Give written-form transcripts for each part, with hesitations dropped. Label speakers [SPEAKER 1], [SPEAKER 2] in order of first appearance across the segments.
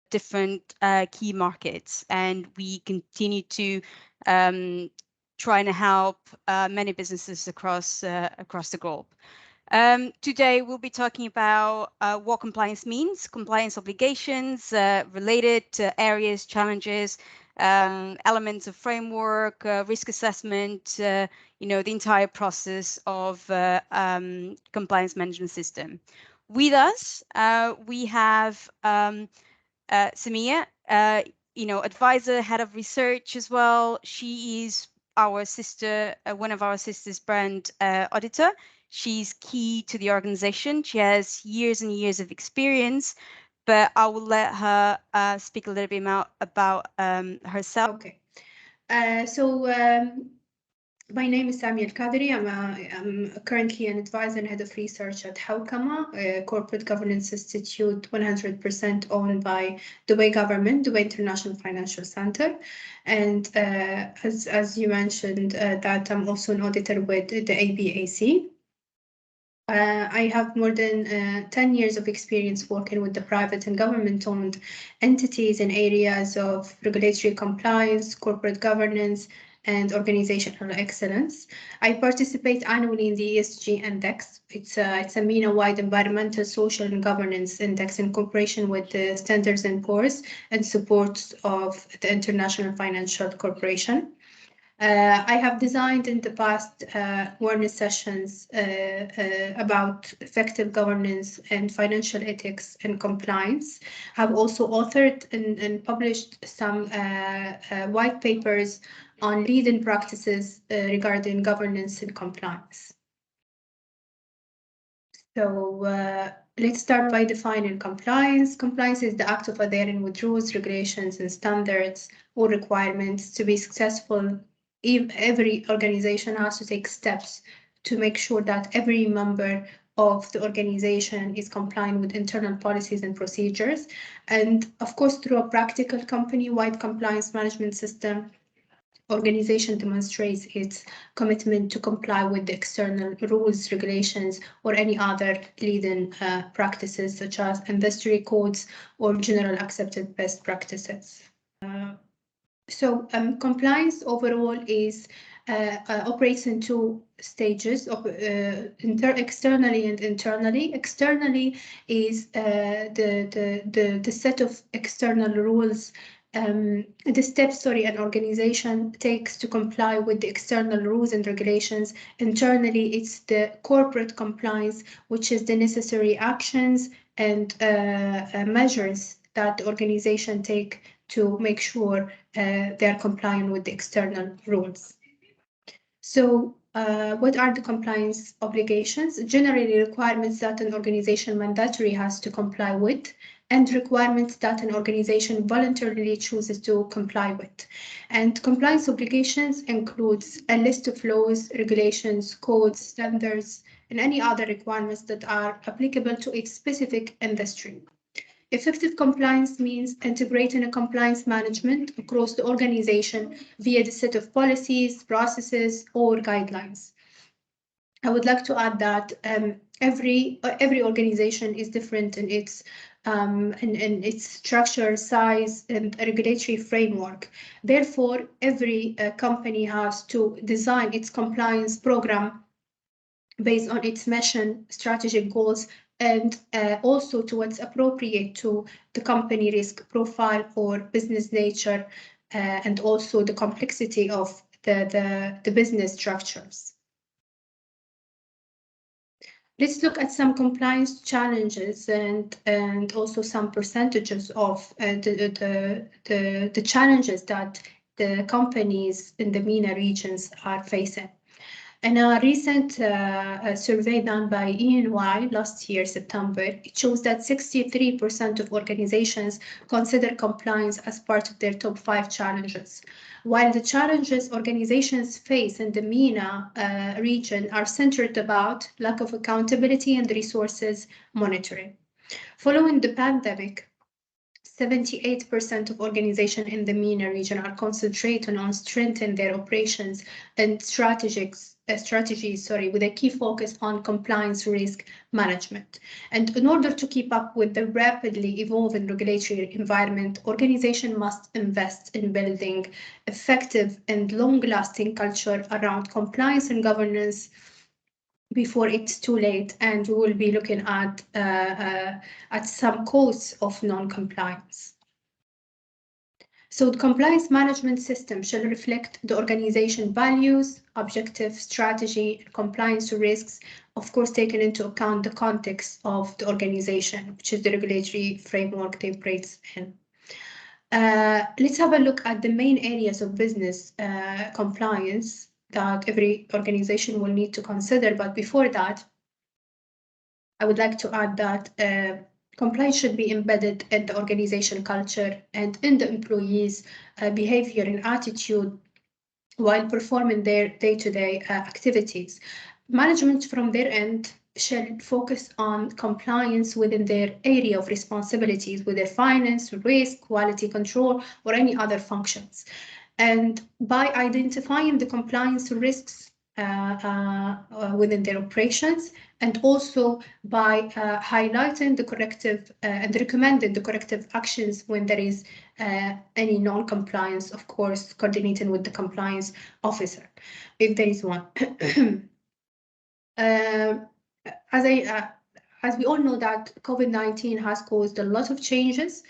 [SPEAKER 1] different key markets, and we continue to try and help many businesses across the globe. Today, we'll be talking about what compliance means, compliance obligations, related areas, challenges, elements of framework, risk assessment, the entire process of compliance management system. With us, we have Samia, advisor, head of research as well. She is our sister, one of our sisters brand auditor. She's key to the organization. She has years and years of experience, but I will let her speak a little bit more about herself.
[SPEAKER 2] Okay. My name is Samia Al-Qadri. I'm currently an advisor and head of research at Hawkama, a corporate governance institute 100% owned by Dubai government, Dubai International Financial Center. And as you mentioned, that I'm also an auditor with the ABAC. I have more than 10 years of experience working with the private and government-owned entities in areas of regulatory compliance, corporate governance, and organizational excellence. I participate annually in the ESG index. It's a MENA-wide environmental, social, and governance index in cooperation with the Standards & Poor's and support of the International Financial Corporation. I have designed in the past awareness sessions about effective governance and financial ethics and compliance. I've also authored and published some white papers on leading practices regarding governance and compliance. So let's start by defining compliance. Compliance is the act of adhering with rules, regulations, and standards or requirements. To be successful, every organization has to take steps to make sure that every member of the organization is complying with internal policies and procedures. And of course, through a practical company-wide compliance management system, organization demonstrates its commitment to comply with the external rules, regulations, or any other leading practices such as industry codes or general accepted best practices. Compliance overall is operates in two stages of externally and internally. Externally is the set of external rules, the steps, an organization takes to comply with the external rules and regulations. Internally, it's the corporate compliance, which is the necessary actions and measures that the organization take to make sure they're complying with the external rules. So what are the compliance obligations? Generally, requirements that an organization mandatory has to comply with, and requirements that an organization voluntarily chooses to comply with. And compliance obligations includes a list of laws, regulations, codes, standards, and any other requirements that are applicable to a specific industry. Effective compliance means integrating a compliance management across the organization via the set of policies, processes, or guidelines. I would like to add that every organization is different in its structure, size, and regulatory framework. Therefore, every company has to design its compliance program based on its mission, strategic goals, and also to what's appropriate to the company risk profile or business nature, and also the complexity of the business structures. Let's look at some compliance challenges and also some percentages of the challenges that the companies in the MENA regions are facing. In a recent survey done by EY last year, September, it shows that 63% of organizations consider compliance as part of their top 5 challenges. While the challenges organizations face in the MENA region are centered about lack of accountability and resources monitoring. Following the pandemic, 78% of organizations in the MENA region are concentrating on strengthening their operations and strategies with a key focus on compliance risk management. And in order to keep up with the rapidly evolving regulatory environment, organizations must invest in building effective and long-lasting culture around compliance and governance before it's too late, and we will be looking at some causes of non-compliance. So the compliance management system shall reflect the organization values, objective, strategy, and compliance risks, of course, taking into account the context of the organization, which is the regulatory framework they operate in. Let's have a look at the main areas of business compliance that every organization will need to consider. But before that, I would like to add that compliance should be embedded in the organization culture and in the employees' behavior and attitude while performing their day-to-day activities. Management from their end shall focus on compliance within their area of responsibilities, with their finance, risk, quality control, or any other functions. And by identifying the compliance risks within their operations, and also by highlighting the corrective and recommending the corrective actions when there is any non-compliance, of course, coordinating with the compliance officer, if there is one. As we all know that COVID-19 has caused a lot of changes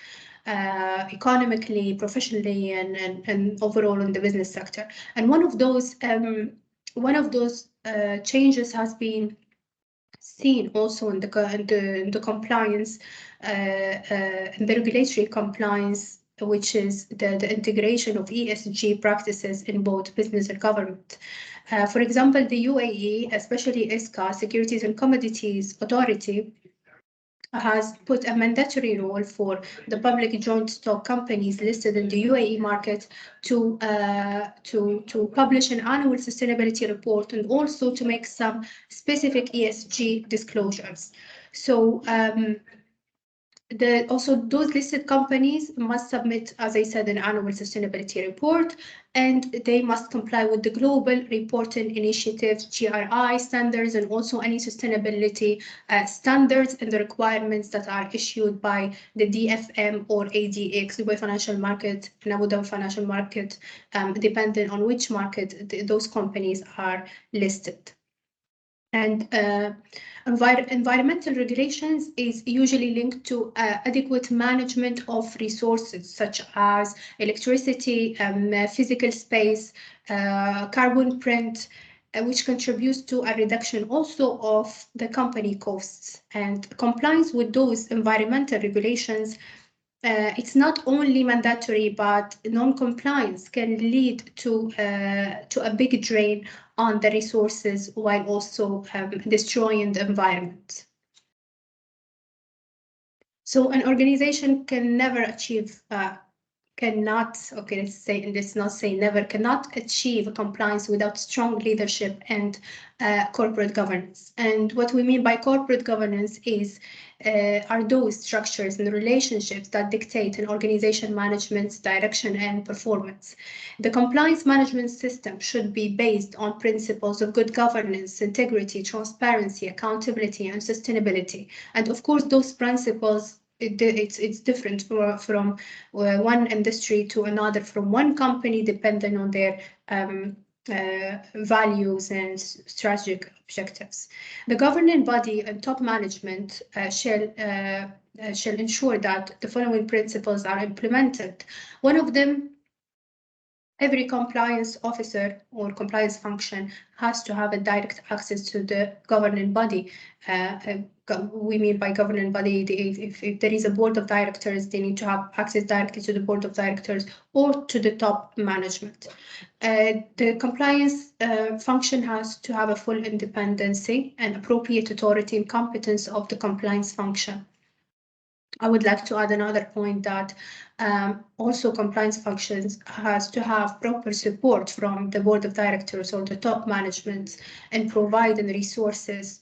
[SPEAKER 2] economically, professionally, and overall in the business sector. And one of those changes has been seen also in the compliance, in the regulatory compliance, which is the integration of ESG practices in both business and government. For example, the UAE, especially ISCA, Securities and Commodities Authority, has put a mandatory role for the public joint stock companies listed in the UAE market to publish an annual sustainability report and also to make some specific ESG disclosures. So also those listed companies must submit, as I said, an annual sustainability report, and they must comply with the Global Reporting Initiative, GRI standards, and also any sustainability standards and the requirements that are issued by the DFM or ADX, Dubai Financial Market and Abu Dhabi Financial Market, depending on which market those companies are listed. And environmental regulations is usually linked to adequate management of resources such as electricity, physical space, carbon print, which contributes to a reduction also of the company costs. And compliance with those environmental regulations, it's not only mandatory, but non-compliance can lead to a big drain on the resources while also destroying the environment. So an organization can never achieve, cannot achieve compliance without strong leadership and corporate governance. And what we mean by corporate governance is are those structures and relationships that dictate an organization management's direction and performance. The compliance management system should be based on principles of good governance, integrity, transparency, accountability, and sustainability. And of course, those principles, it's different from one industry to another, from one company, depending on their values and strategic objectives. The governing body and top management shall ensure that the following principles are implemented. One of them, every compliance officer or compliance function has to have a direct access to the governing body. We mean by governing body, if there is a board of directors, they need to have access directly to the board of directors or to the top management. The compliance function has to have a full independency and appropriate authority and competence of the compliance function. I would like to add another point that also compliance functions has to have proper support from the board of directors or the top management and providing resources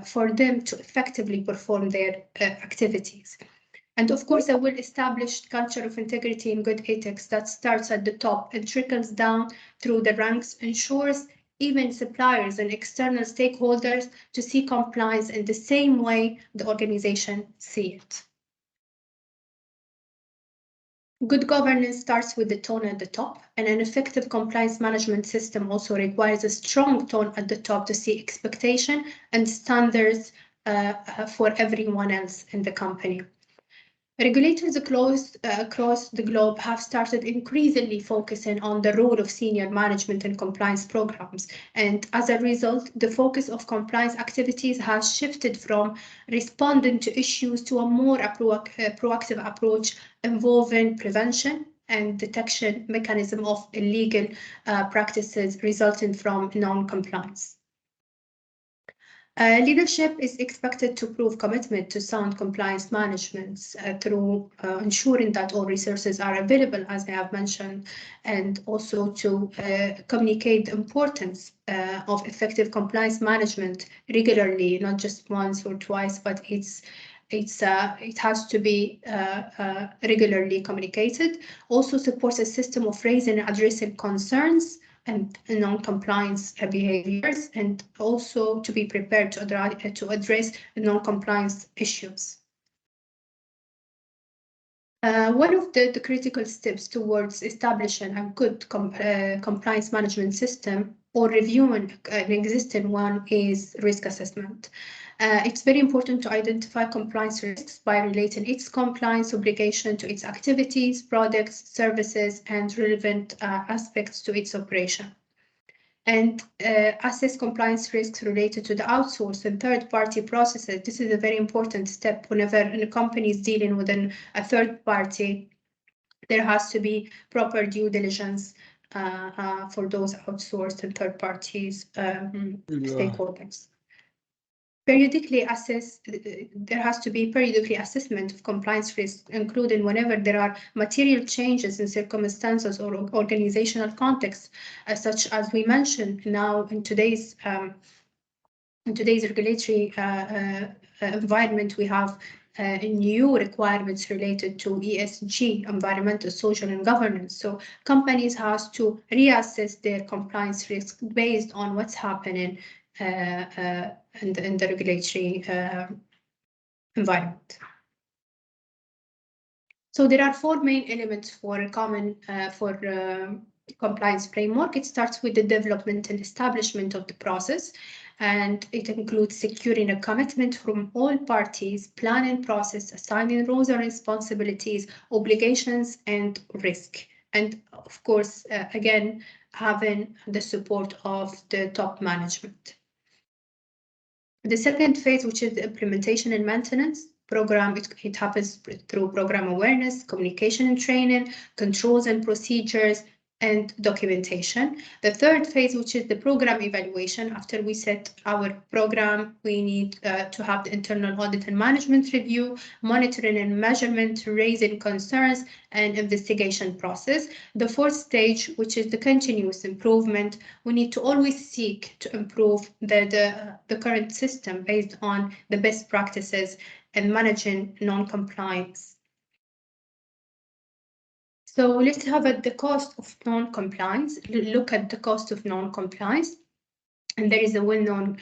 [SPEAKER 2] for them to effectively perform their activities. And of course, a well-established culture of integrity and good ethics that starts at the top and trickles down through the ranks ensures even suppliers and external stakeholders to see compliance in the same way the organization see it. Good governance starts with the tone at the top, and an effective compliance management system also requires a strong tone at the top to see expectation and standards for everyone else in the company. Regulators across the globe have started increasingly focusing on the role of senior management in compliance programs. And as a result, the focus of compliance activities has shifted from responding to issues to a more proactive approach involving prevention and detection mechanism of illegal practices resulting from non-compliance. Leadership is expected to prove commitment to sound compliance management through ensuring that all resources are available, as I have mentioned, and also to communicate the importance of effective compliance management regularly, not just once or twice, but it has to be regularly communicated. Also supports a system of raising and addressing concerns and non-compliance behaviors, and also to be prepared to address non-compliance issues. One of the critical steps towards establishing a good compliance management system or reviewing an existing one is risk assessment. It's very important to identify compliance risks by relating its compliance obligation to its activities, products, services, and relevant aspects to its operation. And assess compliance risks related to the outsourced and third-party processes. This is a very important step whenever a company is dealing with a third party. There has to be proper due diligence for those outsourced and third parties stakeholders. Periodically assess, there has to be periodically assessment of compliance risks, including whenever there are material changes in circumstances or organizational context, such as we mentioned now in today's regulatory environment. We have new requirements related to ESG, environmental, social, and governance. So companies have to reassess their compliance risks based on what's happening in the regulatory environment. So there are four main elements for a common compliance framework. It starts with the development and establishment of the process, and it includes securing a commitment from all parties, planning process, assigning roles and responsibilities, obligations, and risk. And of course, again, having the support of the top management. The second phase, which is the implementation and maintenance program, it happens through program awareness, communication and training, controls and procedures, and documentation. The third phase, which is the program evaluation. After we set our program, we need to have the internal audit and management review, monitoring and measurement, raising concerns, and investigation process. The fourth stage, which is the continuous improvement, we need to always seek to improve the current system based on the best practices and managing non-compliance. So let's have at the cost of non-compliance. Look at the cost of non-compliance. And there is a well-known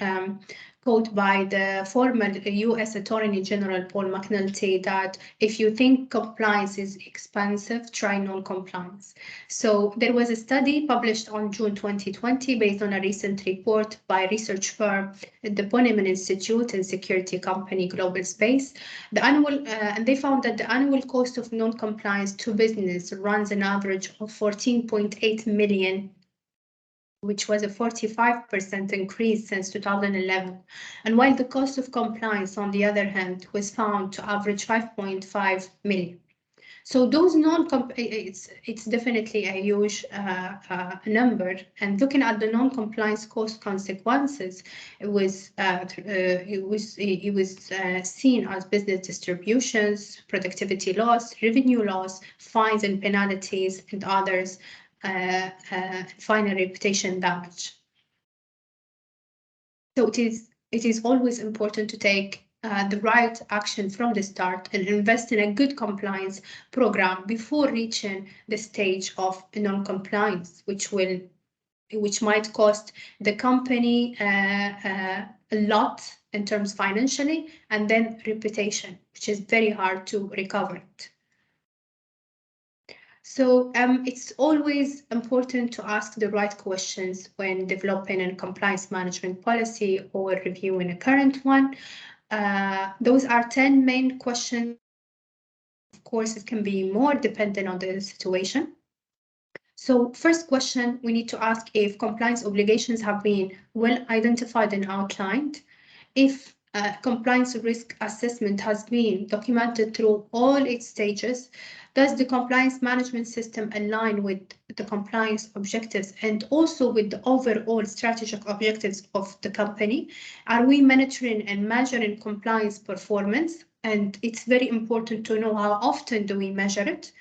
[SPEAKER 2] quote by the former US Attorney General Paul McNulty that if you think compliance is expensive, try non-compliance. So there was a study published on June 2020 based on a recent report by research firm, the Poneman Institute and security company Global Space. And they found that the annual cost of non-compliance to business runs an average of 14.8 million, which was a 45% increase since 2011. And while the cost of compliance, on the other hand, was found to average 5.5 million. So those it's definitely a huge number. And looking at the non-compliance cost consequences, it was seen as business distributions, productivity loss, revenue loss, fines and penalties, and others. Final reputation damage. So it is always important to take the right action from the start and invest in a good compliance program before reaching the stage of non-compliance, which will which might cost the company a lot in terms financially, and then reputation, which is very hard to recover it. So it's always important to ask the right questions when developing a compliance management policy or reviewing a current one. Those are 10 main questions. Of course, it can be more dependent on the situation. So first question, we need to ask if compliance obligations have been well identified and outlined, if compliance risk assessment has been documented through all its stages, does the compliance management system align with the compliance objectives and also with the overall strategic objectives of the company? Are we monitoring and measuring compliance performance? And it's very important to know how often do we measure it,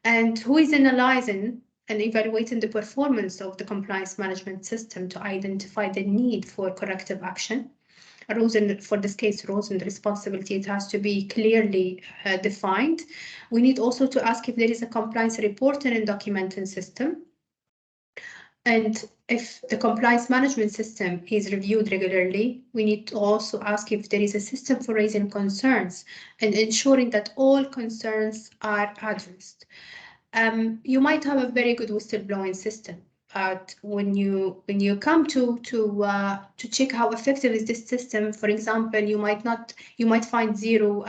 [SPEAKER 2] and who is analyzing and evaluating the performance of the compliance management system to identify the need for corrective action. Roles and, for this case, roles and responsibilities has to be clearly defined. We need also to ask if there is a compliance reporting and documenting system. And if the compliance management system is reviewed regularly, we need to also ask if there is a system for raising concerns and ensuring that all concerns are addressed. You might have a very good whistleblowing system, but when you come to check how effective is this system, for example, you might find zero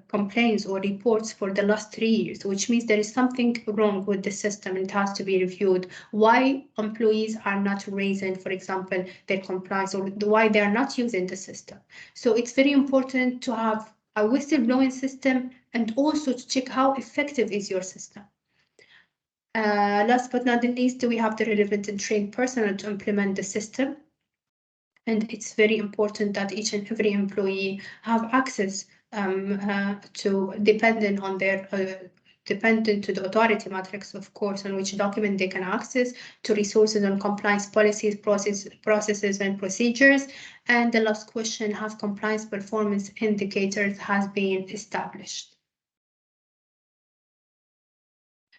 [SPEAKER 2] complaints or reports for the last 3 years, which means there is something wrong with the system and it has to be reviewed. Why employees are not raising, for example, their compliance, or why they are not using the system. So it's very important to have a whistleblowing system and also to check how effective is your system. Last but not least, we have the relevant and trained personnel to implement the system. And it's very important that each and every employee have access to, dependent to the authority matrix, of course, on which document they can access, to resources on compliance policies, processes and procedures. And the last question, have compliance performance indicators has been established.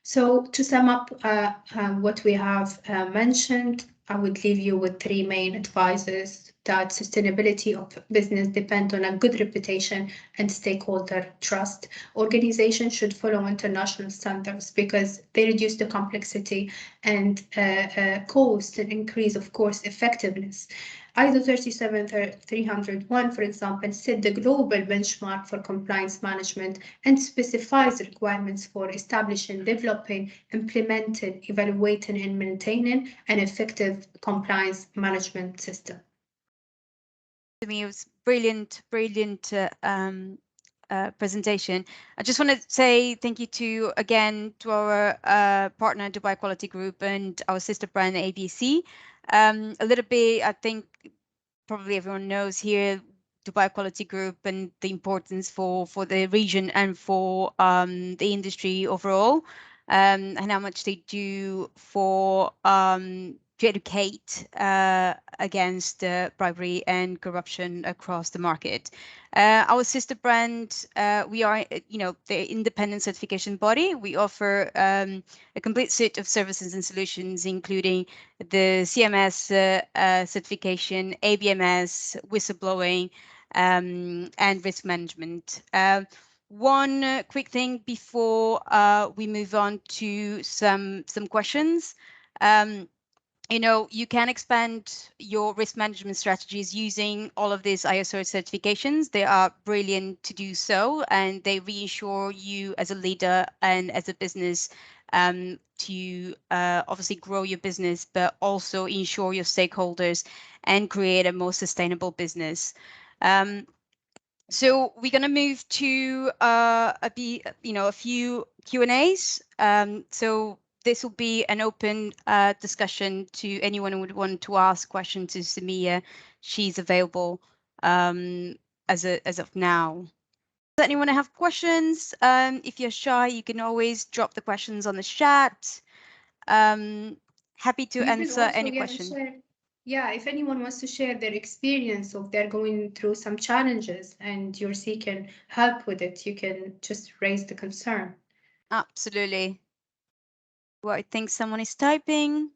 [SPEAKER 2] So to sum up what we have mentioned, I would leave you with 3 main advices: that sustainability of business depends on a good reputation and stakeholder trust. Organizations should follow international standards because they reduce the complexity and cost and increase, of course, effectiveness. ISO 37301, for example, set the global benchmark for compliance management and specifies requirements for establishing, developing, implementing, evaluating, and maintaining an effective compliance management system.
[SPEAKER 1] To me, it was brilliant presentation. I just want to say thank you again to our partner Dubai Quality Group and our sister brand ABC. A little bit, I think probably everyone knows here Dubai Quality Group and the importance for the region and for the industry overall, and how much they do for to educate against bribery and corruption across the market. Our sister brand, we are, the independent certification body. We offer a complete set of services and solutions, including the CMS certification, ABMS, whistleblowing, and risk management. One quick thing before we move on to some questions. You can expand your risk management strategies using all of these ISO certifications. They are brilliant to do so, and they reassure you as a leader and as a business to obviously grow your business, but also ensure your stakeholders and create a more sustainable business. So we're going to move to a few Q&As. So this will be an open discussion to anyone who would want to ask questions to Samia. She's available as of now. Does anyone have questions? If you're shy, you can always drop the questions on the chat. Happy to answer any question.
[SPEAKER 2] Yeah, if anyone wants to share their experience of they're going through some challenges and you're seeking help with it, you can just raise the concern.
[SPEAKER 1] Absolutely. Well, I think someone is typing.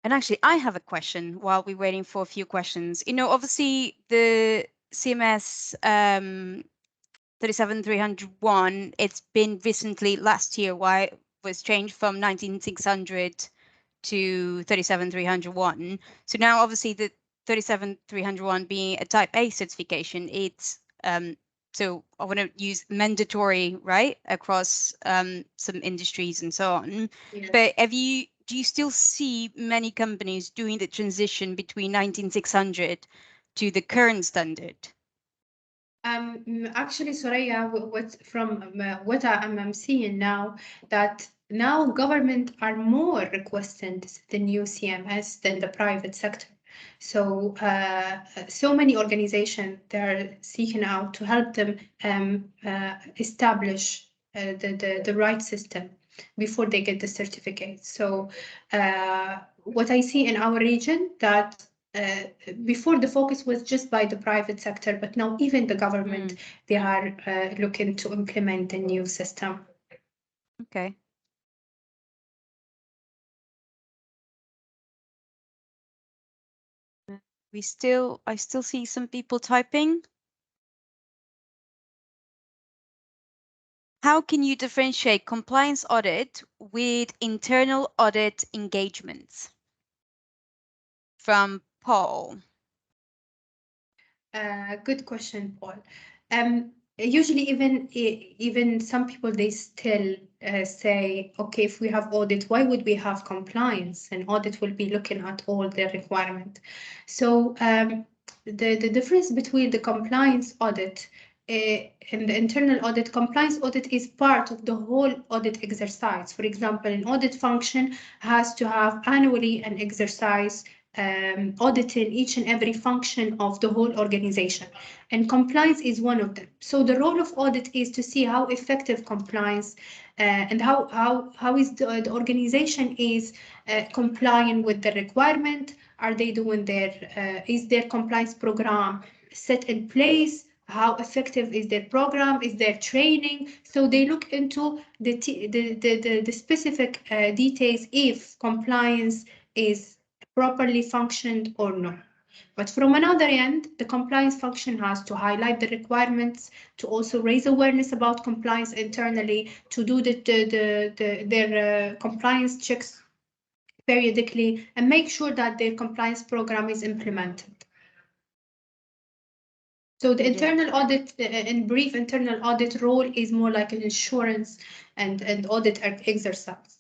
[SPEAKER 1] And actually, I have a question while we're waiting for a few questions. You know, obviously the CMS 37301, it's been recently last year, why it was changed from 19600 to 37301. So now obviously the 37301 being a type A certification, it's so I want to use mandatory, right, across some industries and so on.
[SPEAKER 2] Yes.
[SPEAKER 1] But do you still see many companies doing the transition between 19600 to the current standard?
[SPEAKER 2] Actually, Soraya, what I'm seeing now, that now government are more requesting the new CMS than the private sector. So so many organizations they're seeking out to help them establish the right system before they get the certificate. So what I see in our region that before the focus was just by the private sector, but now even the government, they are looking to implement a new system.
[SPEAKER 1] Okay. I still see some people typing. How can you differentiate compliance audit with internal audit engagements? From Paul.
[SPEAKER 2] Good question, Paul. Usually, even some people they still say, okay, if we have audit, why would we have compliance? And audit will be looking at all the requirement. So the difference between the compliance audit and the internal audit, compliance audit is part of the whole audit exercise. For example, an audit function has to have annually an exercise auditing each and every function of the whole organization. And compliance is one of them. So the role of audit is to see how effective compliance and how is the organization is complying with the requirement. Are they doing is their compliance program set in place? How effective is their program? Is their training? So they look into the specific details if compliance is properly functioned or not. But from another end, the compliance function has to highlight the requirements, to also raise awareness about compliance internally, to do their compliance checks periodically, and make sure that their compliance program is implemented. So the internal audit, in brief, internal audit role is more like an insurance and audit exercise.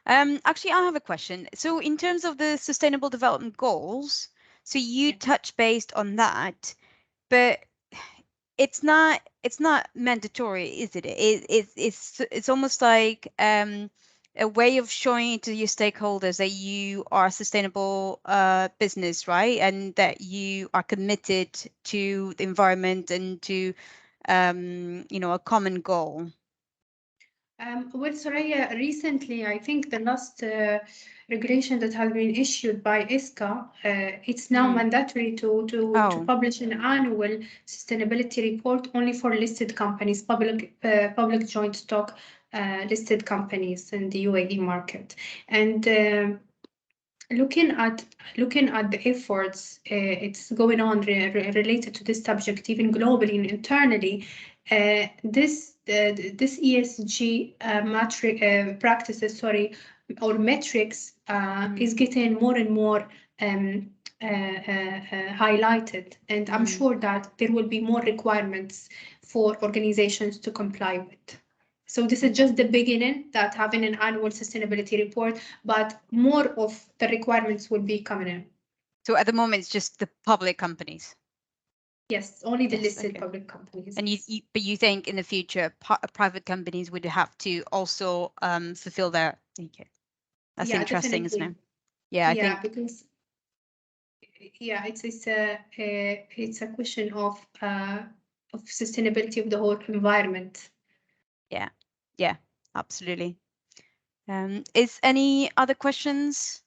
[SPEAKER 1] Actually, I have a question. So in terms of the Sustainable Development Goals, so you touch based on that, but it's not mandatory, is it? It's almost like a way of showing to your stakeholders that you are a sustainable business, right? And that you are committed to the environment and to a common goal.
[SPEAKER 2] Well, Soraya, recently, I think the last regulation that has been issued by ISCA, it's now mandatory to publish an annual sustainability report only for listed companies, public joint stock listed companies in the UAE market. And looking at the efforts it's going on related to this subject, even globally and internally, this ESG practices, or metrics, is getting more and more highlighted, and I'm sure that there will be more requirements for organizations to comply with. So this is just the beginning, that having an annual sustainability report, but more of the requirements will be coming in.
[SPEAKER 1] So at the moment, it's just the public companies.
[SPEAKER 2] Yes, only the listed public companies.
[SPEAKER 1] And but you think in the future, private companies would have to also fulfill their. Okay, that's interesting,
[SPEAKER 2] definitely.
[SPEAKER 1] isn't it? Yeah, I think
[SPEAKER 2] because it's a question of sustainability of the whole environment.
[SPEAKER 1] Yeah, absolutely. Is any other questions?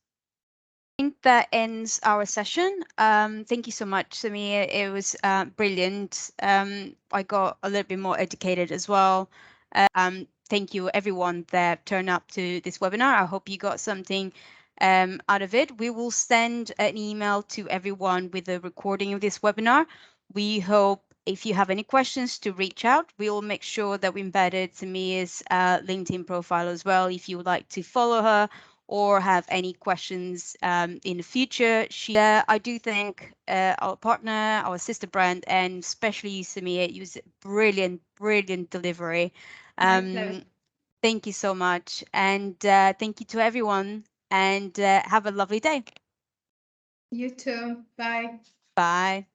[SPEAKER 1] think that ends our session. Thank you so much, Samir. It was brilliant. I got a little bit more educated as well. Thank you, everyone that turned up to this webinar. I hope you got something out of it. We will send an email to everyone with a recording of this webinar. We hope if you have any questions to reach out. We will make sure that we embedded Samir's LinkedIn profile as well if you would like to follow her or have any questions in the future. I do thank our partner, our sister brand, and especially Samir. It was brilliant, brilliant delivery. Thank you so much. And thank you to everyone. And have a lovely day.
[SPEAKER 2] You too. Bye.
[SPEAKER 1] Bye.